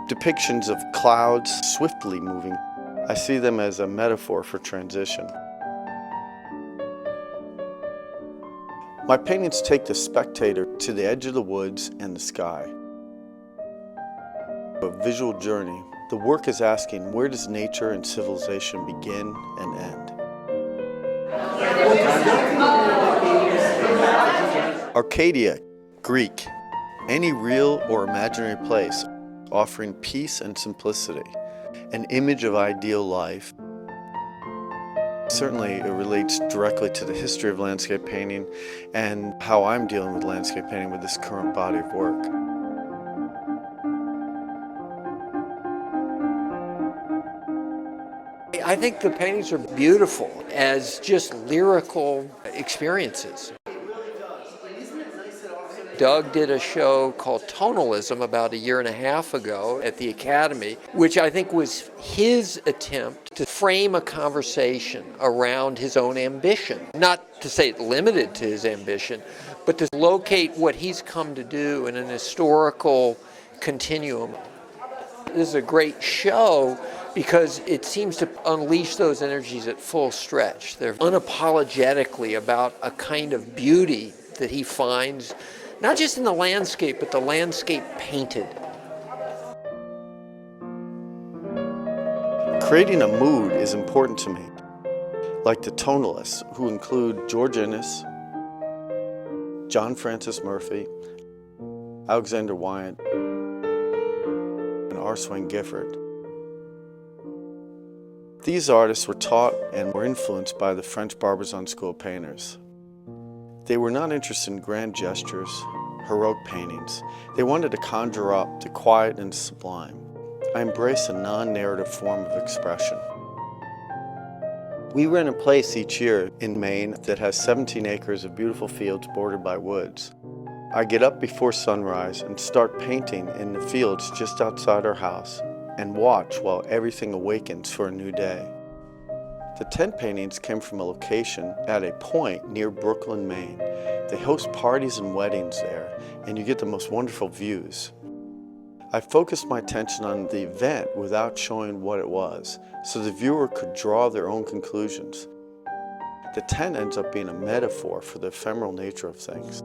depictions of clouds swiftly moving. I see them as a metaphor for transition. My paintings take the spectator to the edge of the woods and the sky. A visual journey. The work is asking, where does nature and civilization begin and end? Arcadia, Greek, any real or imaginary place offering peace and simplicity, an image of ideal life. Certainly it relates directly to the history of landscape painting and how I'm dealing with landscape painting with this current body of work. I think the paintings are beautiful as just lyrical experiences. Doug did a show called Tonalism about a year and a half ago at the Academy, which I think was his attempt to frame a conversation around his own ambition. Not to say it limited to his ambition, but to locate what he's come to do in an historical continuum. This is a great show because it seems to unleash those energies at full stretch. They're unapologetically about a kind of beauty that he finds not just in the landscape, but the landscape painted. Creating a mood is important to me, like the Tonalists, who include George Inness, John Francis Murphy, Alexander Wyant, and R. Swain Gifford. These artists were taught and were influenced by the French Barbizon School of painters. They were not interested in grand gestures, heroic paintings. They wanted to conjure up the quiet and sublime. I embrace a non-narrative form of expression. We rent a place each year in Maine that has 17 acres of beautiful fields bordered by woods. I get up before sunrise and start painting in the fields just outside our house and watch while everything awakens for a new day. The tent paintings came from a location at a point near Brooklyn, Maine. They host parties and weddings there, and you get the most wonderful views. I focused my attention on the event without showing what it was, so the viewer could draw their own conclusions. The tent ends up being a metaphor for the ephemeral nature of things.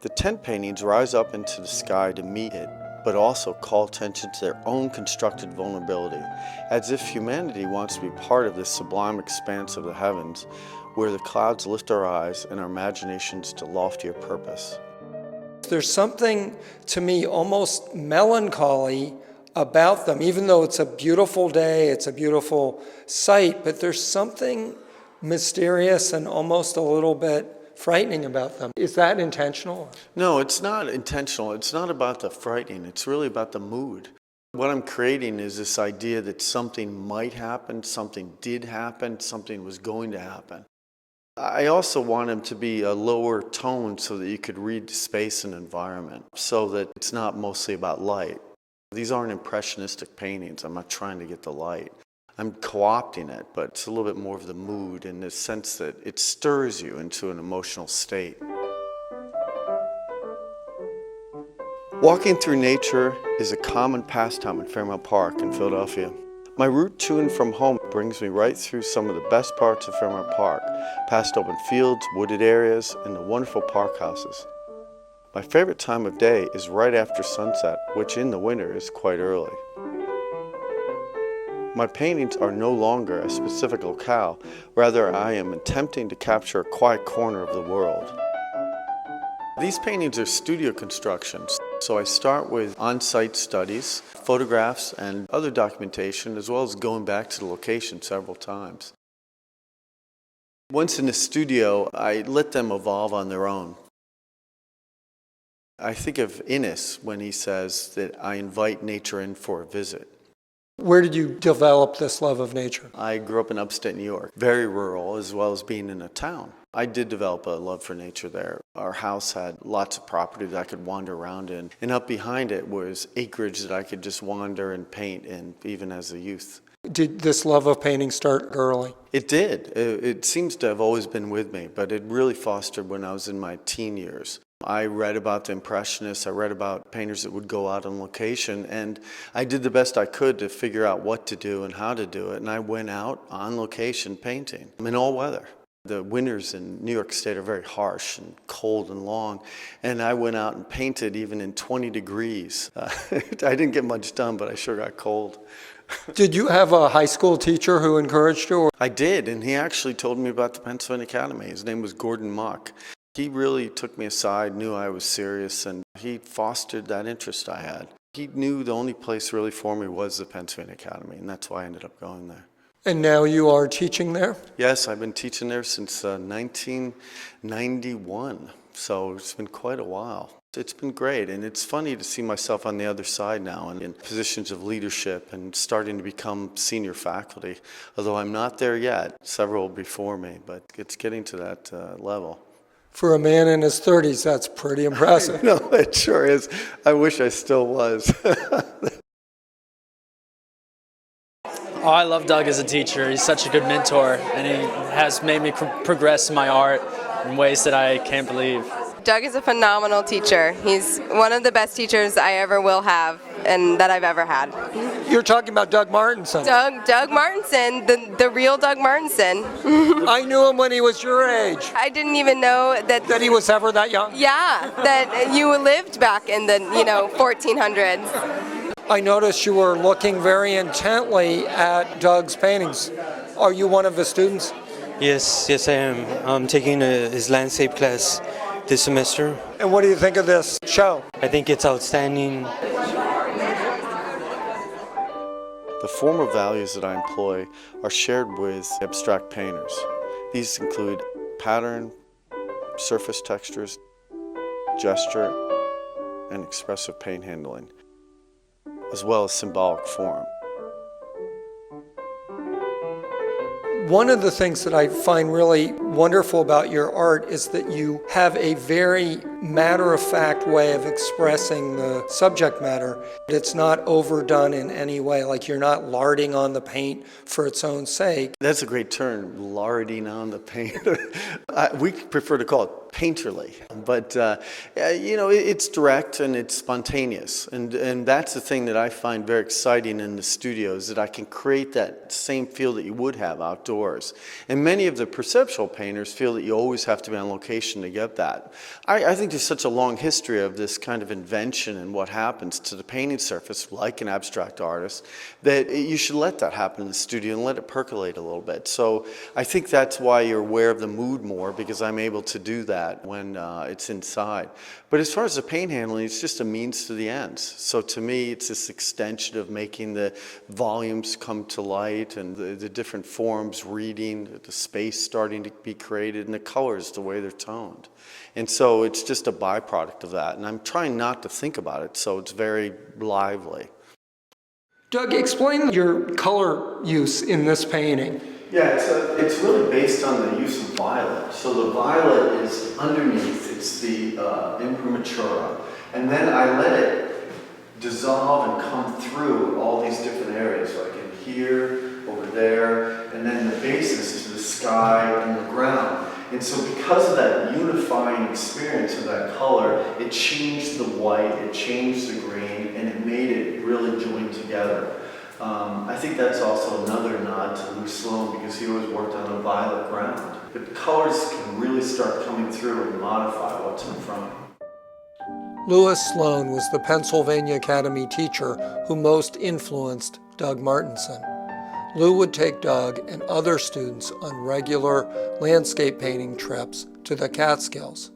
The tent paintings rise up into the sky to meet it, but also call attention to their own constructed vulnerability, as if humanity wants to be part of this sublime expanse of the heavens, where the clouds lift our eyes and our imaginations to loftier purpose. There's something, to me, almost melancholy about them, even though it's a beautiful day, it's a beautiful sight, but there's something mysterious and almost a little bit frightening about them. Is that intentional? No, it's not intentional. It's not about the frightening. It's really about the mood. What I'm creating is this idea that something might happen, something did happen, something was going to happen. I also want them to be a lower tone so that you could read space and environment, so that it's not mostly about light. These aren't impressionistic paintings. I'm not trying to get the light. I'm co-opting it, but it's a little bit more of the mood in the sense that it stirs you into an emotional state. Walking through nature is a common pastime in Fairmount Park in Philadelphia. My route to and from home brings me right through some of the best parts of Fairmount Park, past open fields, wooded areas, and the wonderful park houses. My favorite time of day is right after sunset, which in the winter is quite early. My paintings are no longer a specific locale, rather I am attempting to capture a quiet corner of the world. These paintings are studio constructions, so I start with on-site studies, photographs, and other documentation, as well as going back to the location several times. Once in the studio, I let them evolve on their own. I think of Inness when he says that I invite nature in for a visit. Where did you develop this love of nature? I grew up in upstate New York, very rural, as well as being in a town. I did develop a love for nature there. Our house had lots of property that I could wander around in, and up behind it was acreage that I could just wander and paint in, even as a youth. Did this love of painting start early? It did. It seems to have always been with me, but it really fostered when I was in my teen years. I read about the Impressionists, I read about painters that would go out on location, and I did the best I could to figure out what to do and how to do it, and I went out on location painting in all weather. The winters in New York State are very harsh and cold and long, and I went out and painted even in 20 degrees. I didn't get much done, but I sure got cold. Did you have a high school teacher who encouraged you? I did, and he actually told me about the Pennsylvania Academy. His name was Gordon Muck. He really took me aside, knew I was serious, and he fostered that interest I had. He knew the only place really for me was the Pennsylvania Academy, and that's why I ended up going there. And now you are teaching there? Yes, I've been teaching there since 1991, so it's been quite a while. It's been great, and it's funny to see myself on the other side now and in positions of leadership and starting to become senior faculty, although I'm not there yet, several before me, but it's getting to that level. For a man in his 30s, that's pretty impressive. No, it sure is. I wish I still was. Oh, I love Doug as a teacher. He's such a good mentor, and he has made me progress in my art in ways that I can't believe. Doug is a phenomenal teacher. He's one of the best teachers I ever will have and that I've ever had. You're talking about Doug Martenson. Doug Martenson, the real Doug Martenson. I knew him when he was your age. I didn't even know That he was ever that young? Yeah, that you lived back in the 1400s. I noticed you were looking very intently at Doug's paintings. Are you one of his students? Yes, I am. I'm taking his landscape class this semester. And what do you think of this show? I think it's outstanding. The formal values that I employ are shared with abstract painters. These include pattern, surface textures, gesture, and expressive paint handling, as well as symbolic form. One of the things that I find really wonderful about your art is that you have a very matter-of-fact way of expressing the subject matter. It's not overdone in any way, like you're not larding on the paint for its own sake. That's a great term, larding on the paint. We prefer to call it painterly, but it's direct and it's spontaneous, and that's the thing that I find very exciting in the studio, is that I can create that same feel that you would have outdoors. And many of the perceptual painters feel that you always have to be on location to get that. I think there's such a long history of this kind of invention and what happens to the painting surface, like an abstract artist, that you should let that happen in the studio and let it percolate a little bit. So I think that's why you're aware of the mood more, because I'm able to do that when it's inside. But as far as the paint handling, it's just a means to the ends. So to me, it's this extension of making the volumes come to light and the different forms reading, the space starting to be created, and the colors, the way they're toned. And so it's just a byproduct of that. And I'm trying not to think about it, so it's very lively. Doug, explain your color use in this painting. Yeah, it's really based on the use of violet. So the violet is underneath, it's the imprimatura. And then I let it dissolve and come through all these different areas, like in here, over there, and then the basis to the sky and the ground. And so because of that unifying experience of that color, it changed the white, it changed the green, and it made it really join together. I think that's also another nod to Lou Sloan, because he always worked on a violet ground. But the colors can really start coming through and modify what's in front. Louis Sloan was the Pennsylvania Academy teacher who most influenced Doug Martenson. Lou would take Doug and other students on regular landscape painting trips to the Catskills.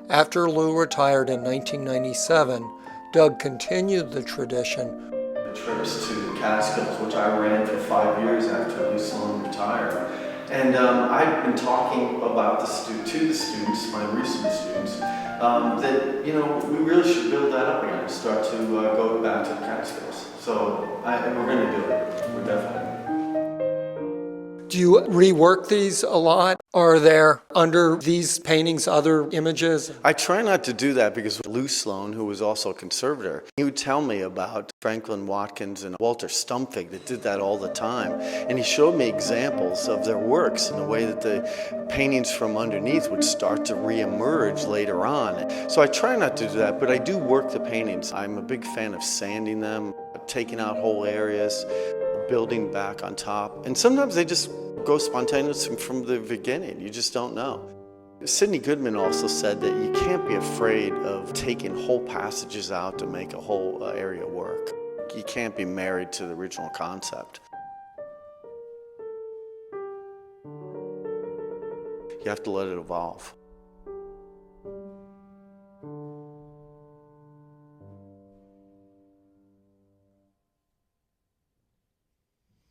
After Lou retired in 1997, Doug continued the tradition. Trips to the Catskills, which I ran for 5 years after Lou Sloan retired. And I've been talking about to the students, my recent students, that we really should build that up again, start to go back to the Catskills. So we're going to do it. We're definitely. Do you rework these a lot? Are there under these paintings other images? I try not to do that because Lou Sloan, who was also a conservator, he would tell me about Franklin Watkins and Walter Stumpfig that did that all the time. And he showed me examples of their works and the way that the paintings from underneath would start to reemerge later on. So I try not to do that, but I do work the paintings. I'm a big fan of sanding them, taking out whole areas, building back on top. And sometimes they just go spontaneous from the beginning. You just don't know. Sidney Goodman also said that you can't be afraid of taking whole passages out to make a whole area work. You can't be married to the original concept. You have to let it evolve.